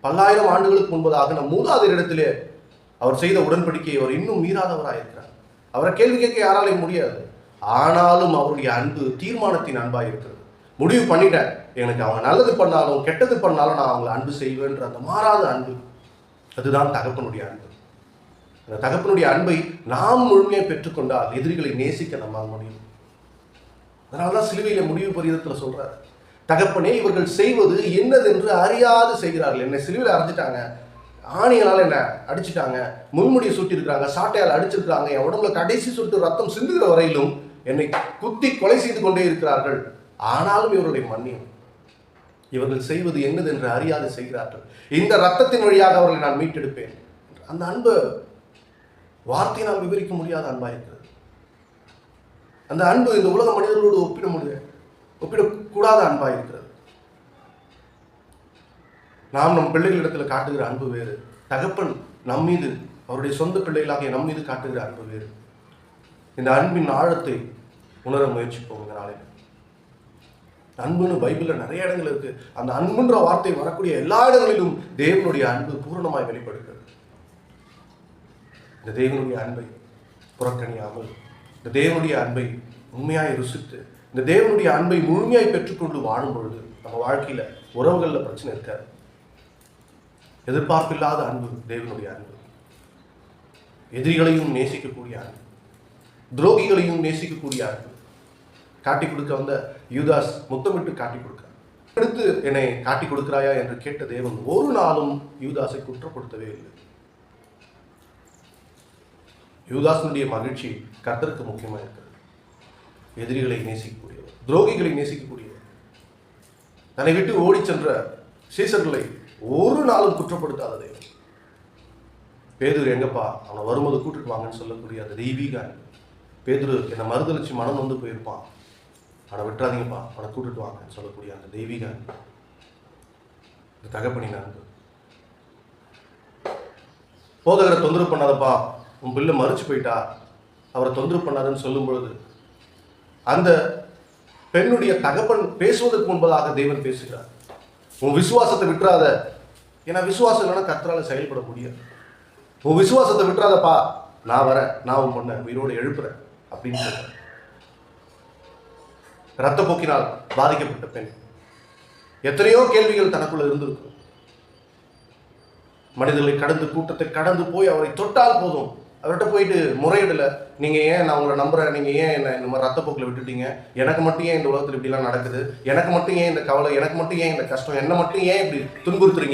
பல்லாயிரம் ஆண்டுகளுக்கு முன்பதாக நம் மூதாதையரிடத்திலே அவர் செய்த உடன்படிக்கையை அவர் இன்னும் மீறாதவராக இருக்கிறார். அவரை கேள்வி கேட்க யாராலையும் முடியாது. ஆனாலும் அவருடைய அன்பு தீர்மானத்தின் அன்பாக இருக்கிறது. முடிவு பண்ணிட்டேன், எனக்கு அவங்க நல்லது பண்ணாலும் கெட்டது பண்ணாலும் நான் அவங்களை அன்பு செய்வேன்ற அந்த மாறாத அன்பு, அதுதான் தகப்பனுடைய அன்பு. அந்த தகப்பனுடைய அன்பை நாம் முழுமையாக பெற்றுக்கொண்டால் எதிரிகளை நேசிக்க நம்மால் முடியும். அதனால்தான் சிலுவையில முடிவு பரிதத்தில் சொல்றார், தகப்பனே இவர்கள் செய்வது என்னதென்று அறியாது செய்கிறார்கள். என்னை சிலுவையில் அரைஞ்சிட்டாங்க, ஆணிகளால் என்ன அடிச்சுட்டாங்க, முன்முடியை சுட்டிருக்கிறாங்க, சாட்டையால் அடிச்சிருக்கிறாங்க, என் உடம்புல கடைசி சொட்டு ரத்தம் சிந்துகிற வரையிலும் என்னை குத்தி கொலை செய்து கொண்டே இருக்கிறார்கள். ஆனாலும் இவருடைய மன்னியும், இவர்கள் செய்வது என்னதென்று அறியாது செய்கிறார்கள், இந்த ரத்தத்தின் வழியாக அவர்களை நான் மீட்டெடுப்பேன். அந்த அன்பு வார்த்தையினால் விவரிக்க முடியாத அன்பா இருக்கிறது. அந்த அன்பு இந்த உலக மனிதர்களோடு ஒப்பிடக்கூடாத அன்பா இருக்கிறது. நாம் நம் பிள்ளைகளிடத்தில் காட்டுகிற அன்பு வேறு, தகப்பன் நம் மீது அவருடைய சொந்த பிள்ளைகளாகிய நம் மீது காட்டுகிற அன்பு வேறு. இந்த அன்பின் ஆழத்தை உணர முயற்சிப்போம். இந்த நாளில் அன்புன்னு பைபிளில் நிறைய இடங்கள் இருக்கு. அந்த அன்புன்ற வார்த்தை வரக்கூடிய எல்லா இடங்களிலும் தேவனுடைய அன்பு பூரணமாய் வெளிப்படுகிறது. இந்த தேவனுடைய அன்பை புறக்கணியாமல், இந்த தேவனுடைய அன்பை உண்மையாய் ருசித்து, இந்த தேவனுடைய அன்பை முழுமையாய் பெற்றுக்கொண்டு வாழும் பொழுது நம்ம வாழ்க்கையில உறவுகளில் பிரச்சனை இருக்காது. எதிர்பார்ப்பில்லாத அன்பு தேவனுடைய அன்பு. எதிரிகளையும் நேசிக்கக்கூடிய அன்பு, துரோகிகளையும் நேசிக்கக்கூடிய அன்பு. காட்டி கொடுக்க வந்த யூதாஸ் முத்தமிட்டு காட்டி கொடுக்கிறார். அடுத்து என்னை காட்டி கொடுக்கிறாயா என்று கேட்ட தேவன் ஒரு நாளும் யூதாஸை குற்றப்படுத்தவே இல்லை. யூதாஸினுடைய மகிழ்ச்சி கர்த்தருக்கு முக்கியமாக இருக்கிறது. எதிரிகளை நேசிக்கக்கூடியவர், துரோகிகளை நேசிக்கக்கூடியவர், தன்னை விட்டு ஓடி சென்ற சீசர்களை ஒரு நாளும் குற்றப்படுத்தாத தேவன். பேதுரு எங்கப்பா, அவனை வரும்போது கூட்டிட்டு வாங்கன்னு சொல்லக்கூடிய அந்த தெய்வீக அன்பு. பேதுரு என்னை மறுதளிச்சு மனம் வந்து போயிருப்பான், அவனை விட்டுறாதீங்கப்பா, அவனை கூட்டிட்டு வாங்கன்னு சொல்லக்கூடிய அந்த தெய்வீக அன்பு, இந்த தகப்பனின் அன்பு. போதகரை தொந்தரவு பண்ணாதப்பா, உன் பிள்ளை மறுச்சு போயிட்டா, அவரை தொந்தரவு பண்ணாதுன்னு சொல்லும் பொழுது அந்த பெண்ணுடைய தகப்பன் பேசுவதற்கு முன்பதாக தேவன் பேசுகிறார், உன் விசுவாசத்தை விட்டுறாத, ஏன்னா விசுவாசம் இல்லைன்னா கர்த்தரால செயல்பட முடியாது. உன் விசுவாசத்தை விட்டுறாதப்பா, நான் வரேன், நான் உன் பொண்ணை உயிரோடு எழுப்புறேன் அப்படின்னு சொல்றேன். இரத்தப்போக்கினால் பாதிக்கப்பட்ட பெண், எத்தனையோ கேள்விகள் தனக்குள்ள இருந்திருக்கும். மனிதர்களை கடந்து, கூட்டத்தை கடந்து போய் அவரை தொட்டால் போதும், அவர்கிட்ட போயிட்டு முறையிடல, நீங்க ஏன் நான் உங்களை நம்புறேன், நீங்க ஏன் என்ன இந்த மாதிரி ரத்தப்போக்கில் விட்டுட்டீங்க, எனக்கு மட்டும் ஏன் இந்த உலகத்தில் இப்படிலாம் நடக்குது, எனக்கு மட்டும் ஏன் இந்த கவலை, எனக்கு மட்டும் ஏன் இந்த கஷ்டம், என்னை மட்டும் ஏன் இப்படி துன்புறுத்துறீங்க